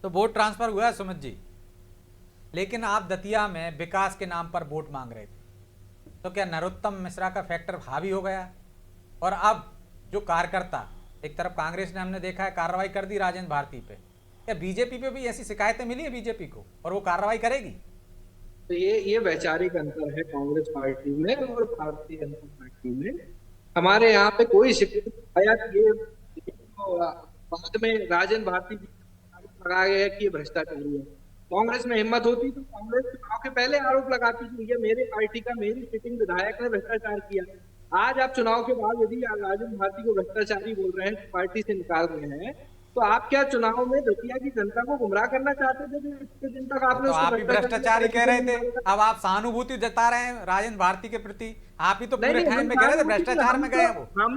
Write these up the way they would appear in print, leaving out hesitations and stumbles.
तो vote transfer हुआ है सुमित जी, लेकिन आप दतिया में विकास के नाम पर वोट मांग रहे थे, तो क्या नरोत्तम मिश्रा का फैक्टर हावी हो गया? और अब जो कार्यकर्ता, एक तरफ कांग्रेस ने हमने देखा है कार्रवाई कर दी राजेंद्र भारती पे, क्या बीजेपी पे भी ऐसी शिकायतें मिली है बीजेपी को और वो कार्रवाई करेगी? तो ये वैचारिक अंतर है कांग्रेस पार्टी में और भारतीय जनता पार्टी में। हमारे यहाँ पे कोई शिकायत आया कि ये तो बाद में राजन भारती जी आरोप लगाया गया कि ये भ्रष्टाचारी है। कांग्रेस में हिम्मत होती तो कांग्रेस चुनाव के पहले आरोप लगाती कि ये मेरे पार्टी का, मेरी सिटिंग विधायक ने भ्रष्टाचार किया। आज आप चुनाव के बाद यदि राजन भारती को भ्रष्टाचारी बोल रहे हैं, पार्टी से निकाल रहे हैं, तो आप क्या चुनाव में दतिया की जनता को गुमराह करना चाहते थे कि इतने दिन तक आपने तो उसको आप ही भ्रष्टाचारी भ्रष्टाचारी बताया कह रहे कि थे, नहीं? अब आप सहानुभूति जता रहे हैं राजेंद्र भारती के प्रति। आप ही तो नहीं पूरे नहीं, टाइम हम में कह रहे थे सहानुभूति भ्रष्टाचार में गए हैं वो। हम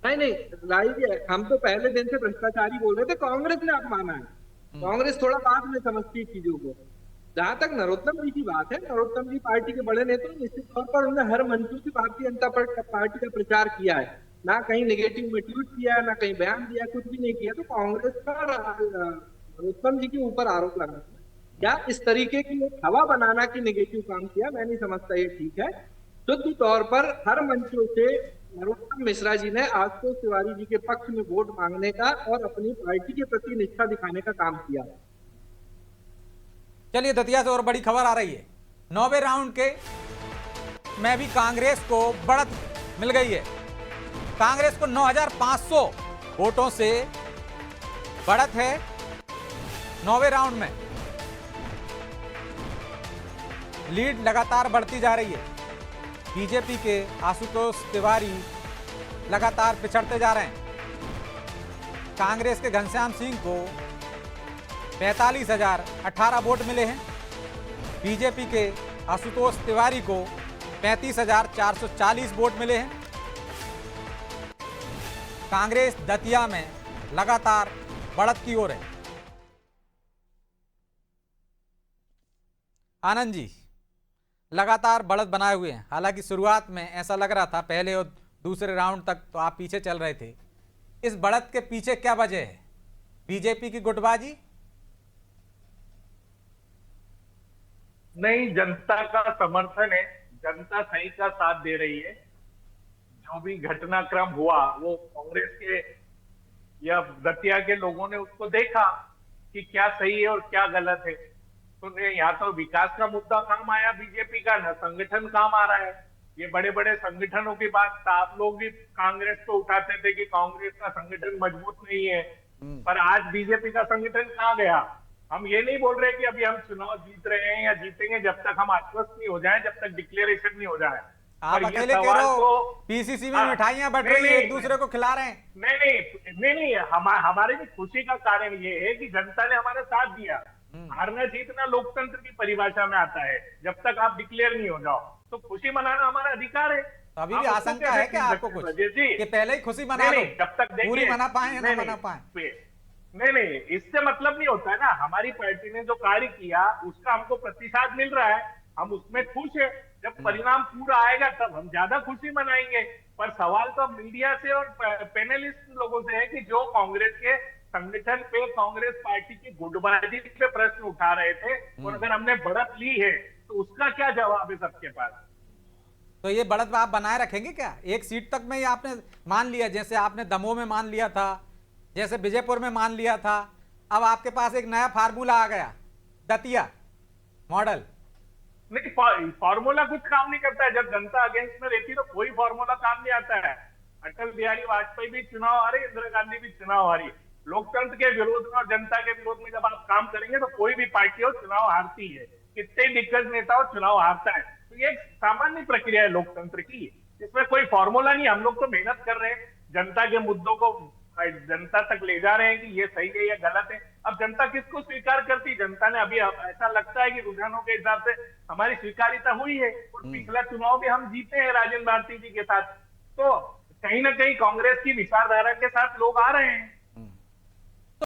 नहीं नहीं, राई जी, हम तो पहले दिन से भ्रष्टाचारी बोल रहे थे, कांग्रेस ने अपमाना है। हम्म। कांग्रेस थोड़ा बाद में समझती है चीजों को। जहां तक नरोत्तम जी की बात है, नरोत्तम जी पार्टी के बड़े नेता हैं, निश्चित तौर पर उन्होंने हर मंचों से भारतीय जनता पार्टी का प्रचार किया है। ना कहीं निगेटिव में ट्वीट किया है, ना कहीं बयान दिया, कुछ भी नहीं किया। तो कांग्रेस का नरोत्तम जी के ऊपर आरोप लगाना या इस तरीके की एक हवा बनाना की निगेटिव काम किया, मैं नहीं समझता ये ठीक है। शुद्ध तौर पर हर मंचों से नरोत्तम मिश्रा जी ने आशुतोष तिवारी जी के पक्ष में वोट मांगने का और अपनी पार्टी के प्रति निष्ठा दिखाने का काम किया। चलिए दतिया से और बड़ी खबर आ रही है, 9वें राउंड के में भी कांग्रेस को बढ़त मिल गई है। कांग्रेस को 9,500 वोटों से बढ़त है 9वें राउंड में। लीड लगातार बढ़ती जा रही है। बीजेपी के आशुतोष तिवारी लगातार पिछड़ते जा रहे हैं। कांग्रेस के घनश्याम सिंह को 45,018 वोट मिले हैं। बीजेपी के आशुतोष तिवारी को 35,440 वोट मिले हैं। कांग्रेस दतिया में लगातार बढ़त की ओर है। आनंद जी, लगातार बढ़त बनाए हुए हैं। हालांकि शुरुआत में ऐसा लग रहा था, पहले और दूसरे राउंड तक तो आप पीछे चल रहे थे। इस बढ़त के पीछे क्या वजह है? बीजेपी की गुटबाजी? नहीं, जनता का समर्थन है। जनता सही का साथ दे रही है। जो भी घटनाक्रम हुआ वो कांग्रेस के या दतिया के लोगों ने उसको देखा कि क्या सही है और क्या गलत है। तो यहाँ तो विकास का मुद्दा काम आया बीजेपी का, न संगठन काम आ रहा है। ये बड़े बड़े संगठनों की बात आप लोग भी कांग्रेस को उठाते थे कि कांग्रेस का संगठन मजबूत नहीं है, पर आज बीजेपी का संगठन कहाँ गया? हम ये नहीं बोल रहे कि अभी हम चुनाव जीत रहे हैं या जीतेंगे जब तक हम आश्वस्त नहीं हो जाएं, जब तक डिक्लेरेशन नहीं हो जाए। आप पर ये अकेले कह रहे सवाल हो तो पीसीसी में मिठाइयां बट रही है, एक दूसरे को खिला रहे हैं। नहीं नहीं नहीं नहीं, हमारे भी खुशी का कारण ये है कि जनता ने हमारा साथ दिया। हारना जीतना लोकतंत्र की परिभाषा में आता है। जब तक आप डिक्लेयर नहीं हो जाओ तो खुशी मनाना हमारा अधिकार है। तो अभी भी आशंका है क्या आपको कुछ कि पहले ही खुशी मना लो, जब तक पूरी मना पाए या ना मना पाए? नहीं नहीं, इससे मतलब नहीं होता है ना। हमारी पार्टी ने जो कार्य किया उसका हमको प्रतिसाद मिल रहा है, हम उसमें खुश है। जब परिणाम पूरा आएगा तब हम ज्यादा खुशी मनाएंगे। पर सवाल तो मीडिया से और पैनलिस्ट लोगों से है कि जो कांग्रेस के संगठन पे, कांग्रेस पार्टी की गुटबाजी पे प्रश्न उठा रहे थे, और अगर हमने बढ़त ली है तो उसका क्या जवाब है सबके पास? तो ये बढ़त आप बनाए रखेंगे क्या? एक सीट तक में ही आपने मान लिया, जैसे आपने दमोह में मान लिया था, जैसे विजयपुर में मान लिया था। अब आपके पास एक नया फार्मूला आ गया, दतिया मॉडल। नहीं, फॉर्मूला कुछ काम नहीं करता है। जब जनता अगेंस्ट में रहती है तो कोई फॉर्मूला काम नहीं आता है। अटल बिहारी वाजपेयी भी चुनाव हारे, इंदिरा गांधी भी चुनाव हारी। लोकतंत्र के विरोध में और जनता के विरोध में जब आप काम करेंगे तो कोई भी पार्टी हो चुनाव हारती है। कितने दिग्गज नेता हो चुनाव हारता है। तो ये एक सामान्य प्रक्रिया है लोकतंत्र की, इसमें कोई फॉर्मूला नहीं। हम लोग तो मेहनत कर रहे हैं, जनता के मुद्दों को जनता तक ले जा रहे हैं कि ये सही है या गलत है। अब जनता किसको स्वीकार करती? जनता ने अभी ऐसा लगता है कि रुझानों के हिसाब से हमारी स्वीकारिता हुई है, और पिछला चुनाव भी हम जीते हैं राजेंद्र भारती जी के साथ। तो कहीं ना कहीं कांग्रेस की विचारधारा के साथ लोग आ रहे हैं।